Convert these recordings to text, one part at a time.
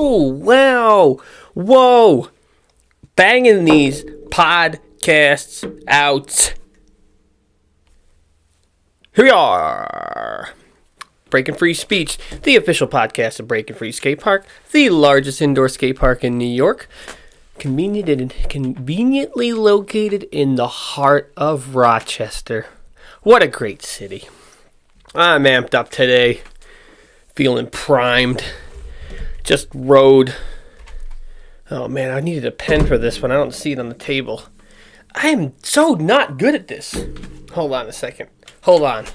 Ooh, wow. Whoa. Banging these podcasts out. Here we are. Breaking Free Speech, the official podcast of Breaking Free Skatepark, the largest indoor skate park in New York. Conveniently located in the heart of Rochester. What a great city. I'm amped up today. Feeling primed. Just rode. Oh man, I needed a pen for this one. I don't see it on the table. I am so not good at this. Hold on a second. Hold on.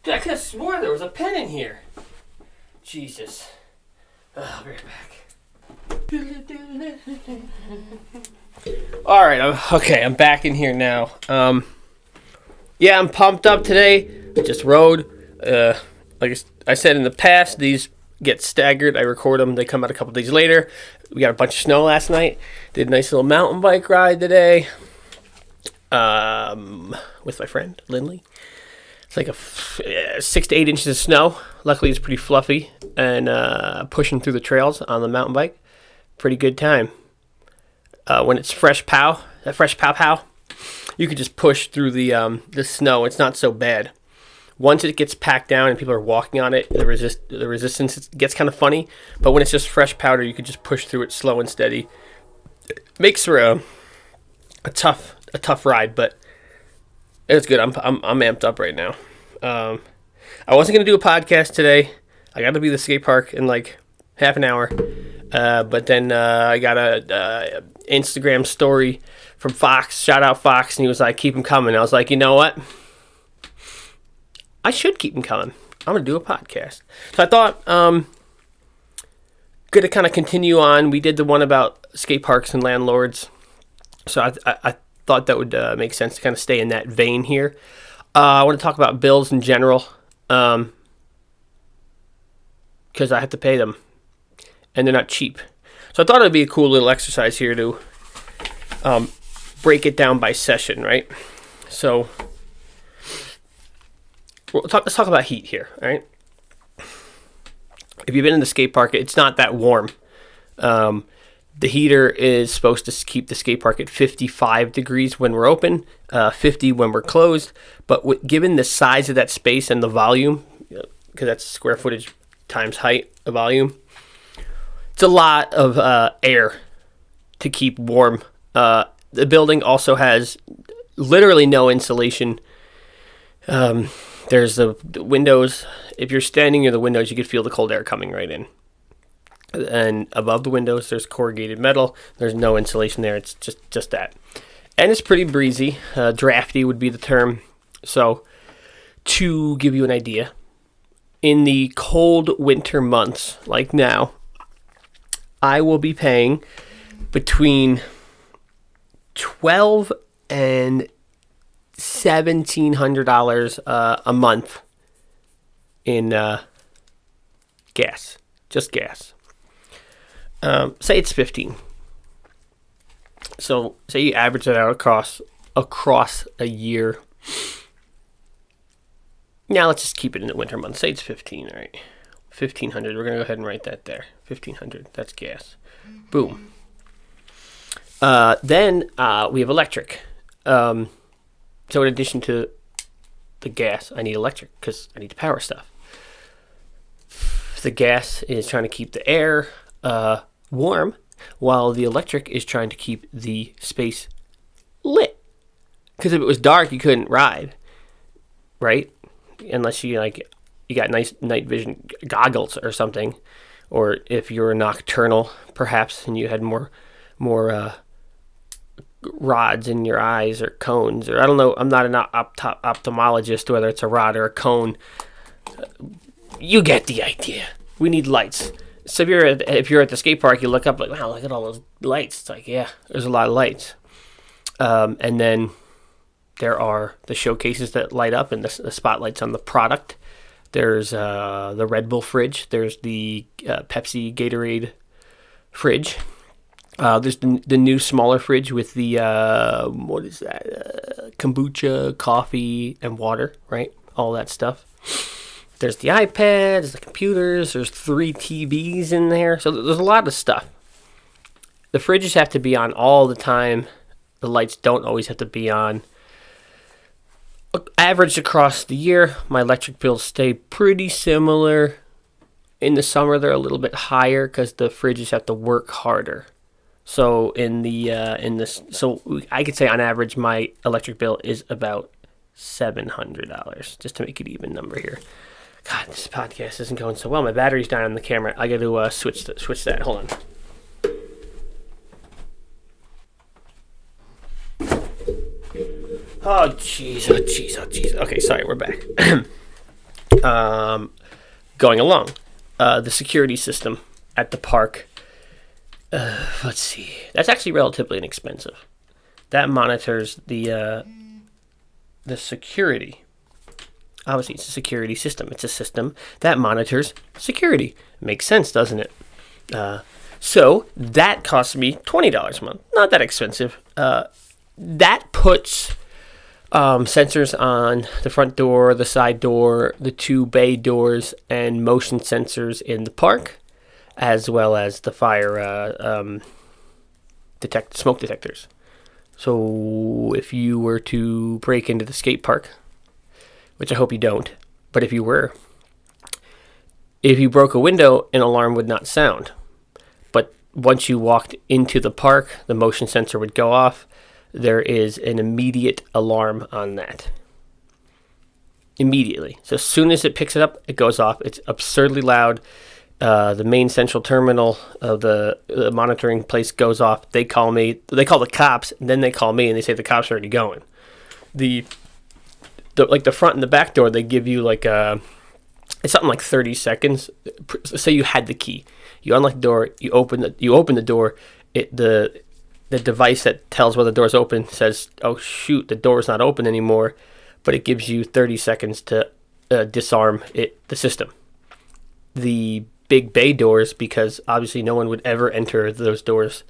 Dude, I could have swore there was a pen in here. Jesus. I'll be right back. Alright, okay, I'm back in here now. Yeah, I'm pumped up today. Just rode. Like I said in the past, these get staggered. I record them. They come out a couple days later. We got a bunch of snow last night. Did a nice little mountain bike ride today. With my friend, Lindley. It's like 6 to 8 inches of snow. Luckily, it's pretty fluffy. And pushing through the trails on the mountain bike. Pretty good time. When it's fresh pow, you could just push through the snow. It's not so bad. Once it gets packed down and people are walking on it, the resistance gets kind of funny. But when it's just fresh powder, you can just push through it slow and steady. It makes for a tough ride, but it's good. I'm amped up right now. I wasn't gonna do a podcast today. I got to be at the skate park in like half an hour. But then I got a Instagram story from Fox. Shout out Fox, and he was like, "Keep them coming." I was like, you know what? I should keep them coming. I'm gonna do a podcast. So I thought, gonna kind of continue on. We did the one about skate parks and landlords. So I thought that would make sense to kind of stay in that vein here. I want to talk about bills in general, because I have to pay them. And they're not cheap. So I thought it would be a cool little exercise here to break it down by session, right? So let's talk about heat here, all right? If you've been in the skate park, it's not that warm. The heater is supposed to keep the skate park at 55 degrees when we're open, 50 when we're closed. But given the size of that space and the volume, because that's square footage times height of volume, it's a lot of air to keep warm. The building also has literally no insulation. There's the windows. If you're standing near the windows, you can feel the cold air coming right in. And above the windows, there's corrugated metal. There's no insulation there. It's just that. And it's pretty breezy. Drafty would be the term. So to give you an idea, in the cold winter months like now, I will be paying between $1,200 and $1,700 a month in gas, just gas. Say it's 15. So say you average that out across a year. Now let's just keep it in the winter months. Say it's 15, all right? 1,500. We're gonna go ahead and write that there. 1,500. That's gas. Boom. Then we have electric. So in addition to the gas, I need electric because I need to power stuff. The gas is trying to keep the air warm, while the electric is trying to keep the space lit. Because if it was dark, you couldn't ride, right? Unless you got nice night vision goggles or something, or if you're nocturnal, perhaps, and you had more rods in your eyes or cones, or I don't know. I'm not an ophthalmologist, whether it's a rod or a cone. You get the idea. We need lights. So if you're at the skate park, you look up like, wow, look at all those lights. It's like, yeah, there's a lot of lights. And then there are the showcases that light up and the spotlights on the product. There's the Red Bull fridge. There's the Pepsi Gatorade fridge. There's the new smaller fridge with the, what is that? Kombucha, coffee, and water, right? All that stuff. There's the iPad, there's the computers, there's 3 TVs in there. So there's a lot of stuff. The fridges have to be on all the time. The lights don't always have to be on. Averaged across the year, my electric bills stay pretty similar. In the summer, they're a little bit higher because the fridges have to work harder. So so I could say on average, my electric bill is about $700, just to make it even number here. God, this podcast isn't going so well. My battery's dying on the camera. I got to switch that. Hold on. Oh jeez. Okay, sorry, we're back. Going along. The security system at the park. Let's see. That's actually relatively inexpensive. That monitors the security. Obviously, it's a security system. It's a system that monitors security. Makes sense, doesn't it? So that costs me $20 a month. Not that expensive. That puts sensors on the front door, the side door, the 2 bay doors, and motion sensors in the park, as well as the fire smoke detectors. So if you were to break into the skate park, which I hope you don't, but if you broke a window, an alarm would not sound. But once you walked into the park, the motion sensor would go off. There is an immediate alarm on that. Immediately. So as soon as it picks it up, it goes off. It's absurdly loud. The main central terminal of the monitoring place goes off. They call me. They call the cops. And then they call me and they say the cops are already going. The front and the back door, they give you it's something like 30 seconds. Say you had the key. You unlock the door. You open the door. The device that tells whether the door's open says, oh shoot, the door's not open anymore, but it gives you 30 seconds to disarm the system. The big bay doors, because obviously no one would ever enter those doors,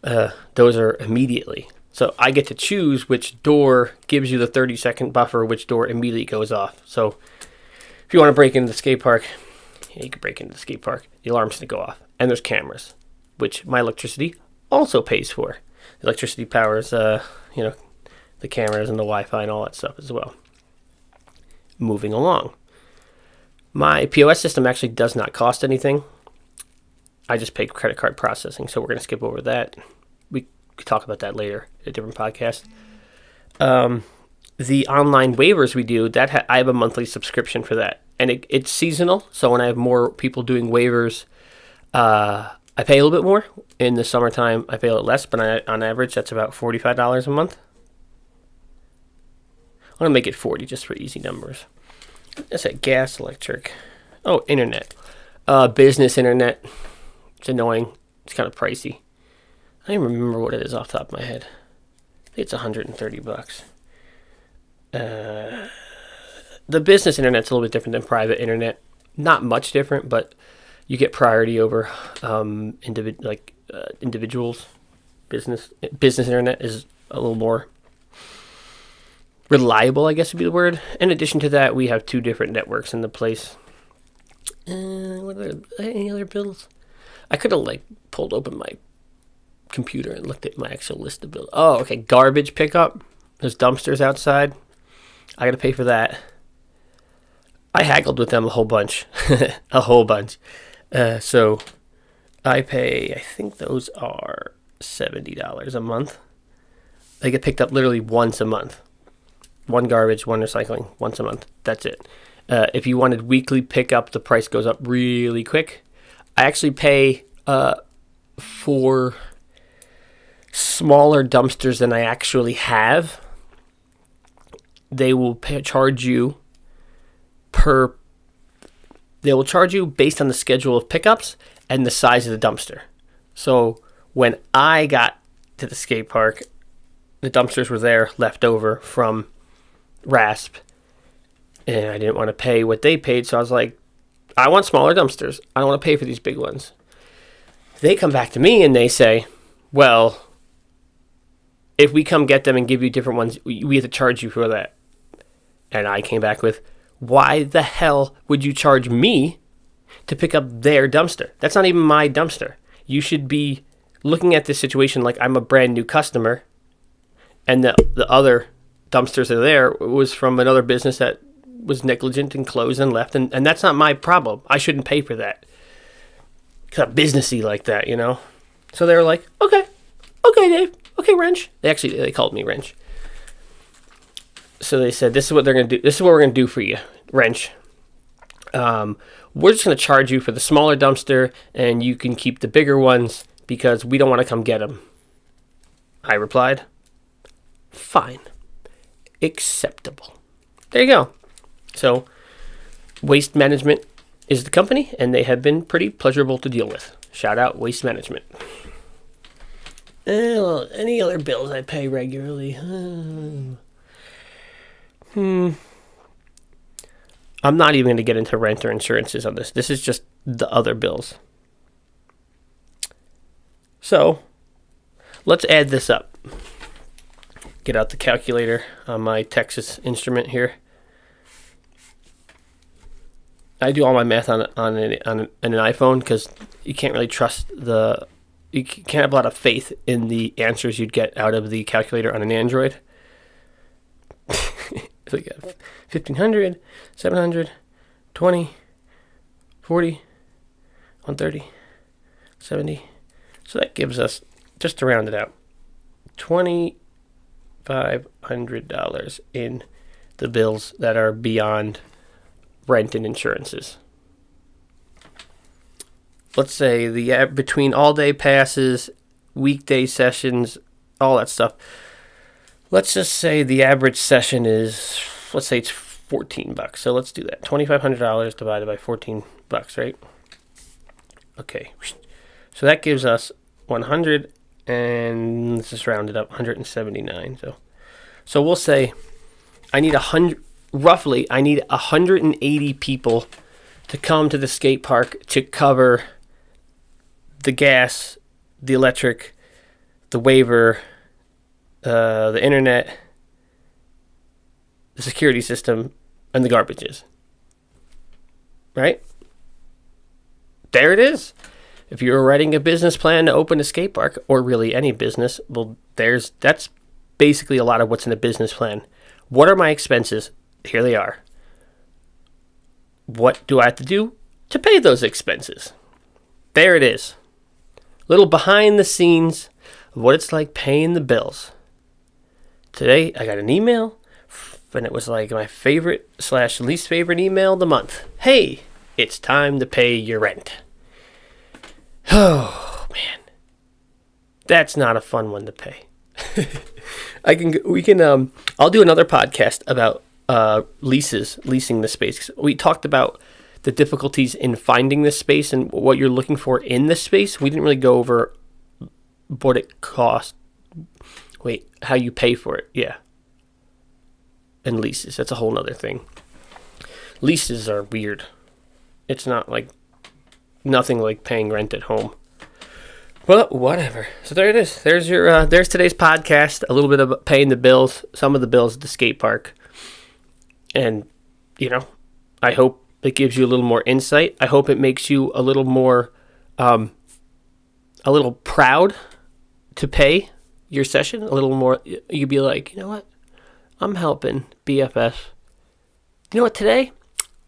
those are immediately. So I get to choose which door gives you the 30-second buffer, which door immediately goes off. So if you want to break into the skate park, you can break into the skate park. The alarm's going to go off. And there's cameras, which my electricity also pays for. The electricity powers, the cameras and the Wi-Fi and all that stuff as well. Moving along. My POS system actually does not cost anything. I just pay credit card processing, so we're going to skip over that. We could talk about that later in a different podcast. The online waivers we do, I have a monthly subscription for that. And it's seasonal, so when I have more people doing waivers, I pay a little bit more. In the summertime, I pay a little less, but on average, that's about $45 a month. I'm going to make it 40 just for easy numbers. That's at gas, electric. Oh, internet. Business internet. It's annoying. It's kind of pricey. I don't even remember what it is off the top of my head. I think it's $130. The business internet's a little bit different than private internet. Not much different, but you get priority over individuals. Business internet is a little more reliable, I guess would be the word. In addition to that, we have 2 different networks in the place. Any other bills? I could have pulled open my computer and looked at my actual list of bills. Oh, okay. Garbage pickup. There's dumpsters outside. I got to pay for that. I haggled with them a whole bunch. So I pay, I think those are $70 a month. They get picked up literally once a month. 1 garbage, 1 recycling, once a month. That's it. If you wanted weekly pickup, the price goes up really quick. I actually pay for smaller dumpsters than I actually have. They will charge you based on the schedule of pickups and the size of the dumpster. So when I got to the skate park, the dumpsters were there left over from RASP, and I didn't want to pay what they paid, so I was like, I want smaller dumpsters. I don't want to pay for these big ones. They come back to me and they say, well, if we come get them and give you different ones, we have to charge you for that. And I came back with, Why the hell would you charge me to pick up their dumpster? That's not even my dumpster. You should be looking at this situation like I'm a brand new customer, and the other dumpsters that are there was from another business that was negligent and closed and left, and that's not my problem. I shouldn't pay for that. It's not businessy like that, you know? So they were like, okay, Dave, okay, Wrench. They called me Wrench. So they said, this is what they're going to do. This is what we're going to do for you, Wrench. We're just going to charge you for the smaller dumpster, and you can keep the bigger ones because we don't want to come get them. I replied, fine. Acceptable. There you go. So, Waste Management is the company, and they have been pretty pleasurable to deal with. Shout out Waste Management. Any other bills I pay regularly? I'm not even going to get into rent or insurances on this. This is just the other bills. So, let's add this up. Get out the calculator on my Texas Instrument here. I do all my math on an iPhone because you can't really you can't have a lot of faith in the answers you'd get out of the calculator on an Android. So you got 1,500, 700, 20, 40, 130, 70. So that gives us, just to round it out, $2,500 in the bills that are beyond rent and insurances. Let's say between all-day passes, weekday sessions, all that stuff. Let's just say the average session is, let's say it's $14. So let's do that. $2,500 divided by $14, right? Okay. So that gives us 100, and let's just round it up, 179. So we'll say I need 180 people to come to the skate park to cover the gas, the electric, the waiver, the internet, the security system, and the garbages. Right? There it is. If you're writing a business plan to open a skate park, or really any business, well, that's basically a lot of what's in a business plan. What are my expenses? Here they are. What do I have to do to pay those expenses? There it is. Little behind the scenes of what it's like paying the bills. Today, I got an email, and it was like my favorite / least favorite email of the month. Hey, it's time to pay your rent. Oh, man. That's not a fun one to pay. I'll do another podcast about leasing the space. We talked about the difficulties in finding this space and what you're looking for in this space. We didn't really go over what it costs. How you pay for it. Yeah. And leases. That's a whole nother thing. Leases are weird. It's not like nothing like paying rent at home. Well, whatever. So there it is. There's today's podcast. A little bit of paying the bills, some of the bills at the skate park. And, I hope it gives you a little more insight. I hope it makes you a little more, a little proud to pay your session. A little more, you'd be like, you know what? I'm helping BFF. You know what, today?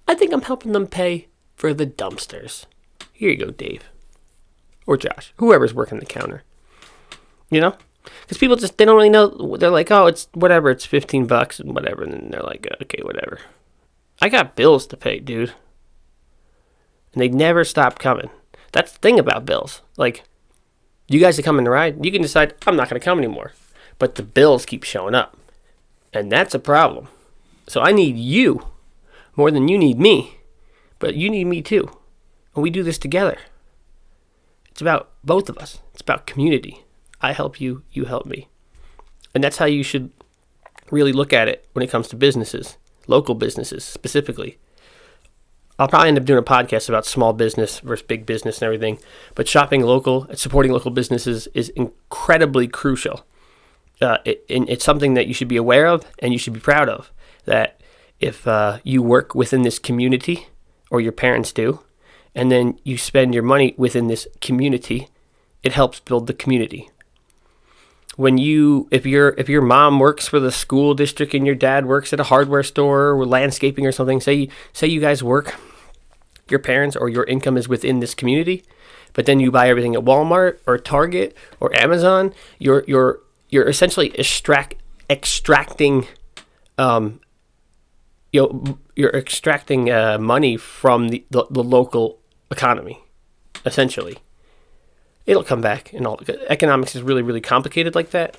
I think I'm helping them pay for the dumpsters. Here you go, Dave. Or Josh. Whoever's working the counter. Because people they don't really know. They're like, oh, it's whatever. It's $15 and whatever. And then they're like, okay, whatever. I got bills to pay, dude. And they never stop coming. That's the thing about bills. Like, you guys that come in the ride, you can decide, I'm not going to come anymore. But the bills keep showing up. And that's a problem. So I need you more than you need me. But you need me too. And we do this together. It's about both of us. It's about community. I help you, you help me. And that's how you should really look at it when it comes to businesses, local businesses specifically. I'll probably end up doing a podcast about small business versus big business and everything. But shopping local and supporting local businesses is incredibly crucial. It's something that you should be aware of and you should be proud of. That if you work within this community, or your parents do, and then you spend your money within this community, it helps build the community. If your mom works for the school district and your dad works at a hardware store or landscaping or something, say you guys work, your parents or your income is within this community, but then you buy everything at Walmart or Target or Amazon, you're essentially extracting you're extracting money from the local economy, essentially. It'll come back, and all. Economics is really, really complicated like that,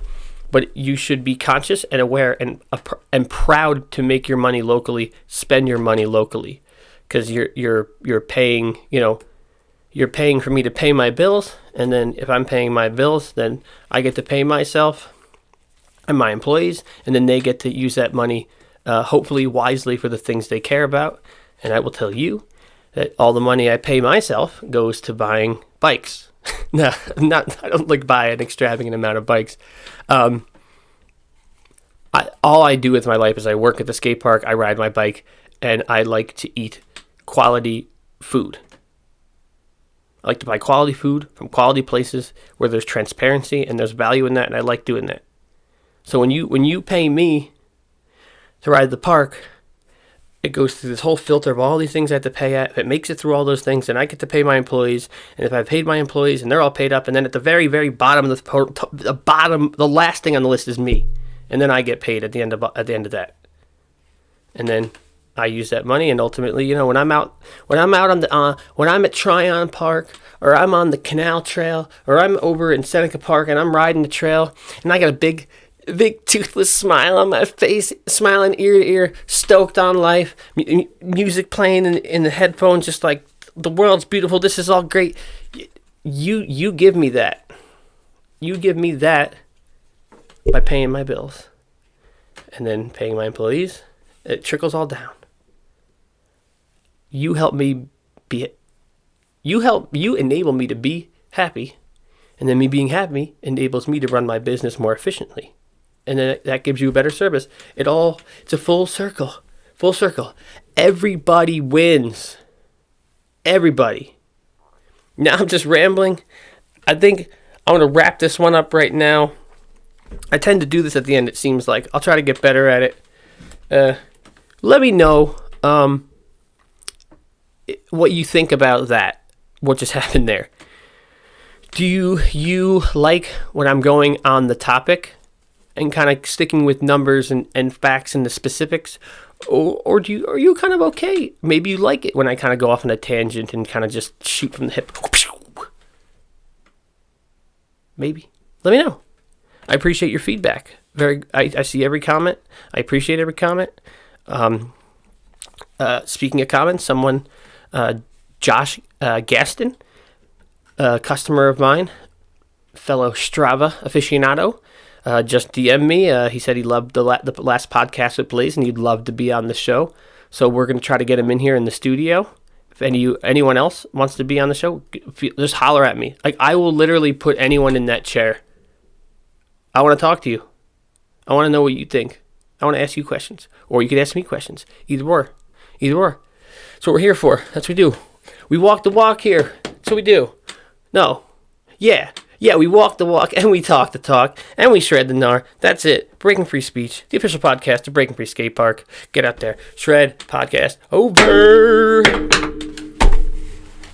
but you should be conscious and aware and proud to make your money locally, spend your money locally, because you're paying, you're paying for me to pay my bills, and then if I'm paying my bills, then I get to pay myself and my employees, and then they get to use that money hopefully wisely for the things they care about. And I will tell you that all the money I pay myself goes to buying bikes. No, I don't buy an extravagant amount of bikes. All I do with my life is I work at the skate park, I ride my bike, and I like to eat quality food. I like to buy quality food from quality places where there's transparency and there's value in that, and I like doing that. So when you pay me to ride the park, it goes through this whole filter of all these things I have to pay at. If it makes it through all those things, then I get to pay my employees. And if I've paid my employees and they're all paid up, and then at the very, very bottom of the last thing on the list is me, and then I get paid at the end of that. And then I use that money, and ultimately, when I'm out on when I'm at Tryon Park, or I'm on the Canal Trail, or I'm over in Seneca Park and I'm riding the trail, and I got a big toothless smile on my face, smiling ear to ear, stoked on life, music playing in the headphones, just like the world's beautiful, this is all great. You give me that. You give me that by paying my bills and then paying my employees. It trickles all down. You enable me to be happy, and then me being happy enables me to run my business more efficiently. And then that gives you a better service. It's a full circle. Full circle. Everybody wins. Everybody. Now I'm just rambling. I think I want to wrap this one up right now. I tend to do this at the end, it seems like. I'll try to get better at it. Let me know what you think about that. What just happened there. Do you like when I'm going on the topic and kind of sticking with numbers and facts and the specifics? Or are you kind of okay? Maybe you like it when I kind of go off on a tangent and kind of just shoot from the hip. Maybe. Let me know. I appreciate your feedback. I see every comment. I appreciate every comment. Speaking of comments, someone, Josh Gaston, a customer of mine, fellow Strava aficionado, just DM'd me. He said he loved the last podcast with Blaze and he'd love to be on the show. So we're going to try to get him in here in the studio. If anyone else wants to be on the show, just holler at me. I will literally put anyone in that chair. I want to talk to you. I want to know what you think. I want to ask you questions. Or you could ask me questions. Either or. That's what we're here for. That's what we do. We walk the walk here. That's what we do. No. Yeah, we walk the walk, and we talk the talk, and we shred the gnar. That's it. Breaking Free Speech, the official podcast of Breaking Free Skatepark. Get out there. Shred podcast over.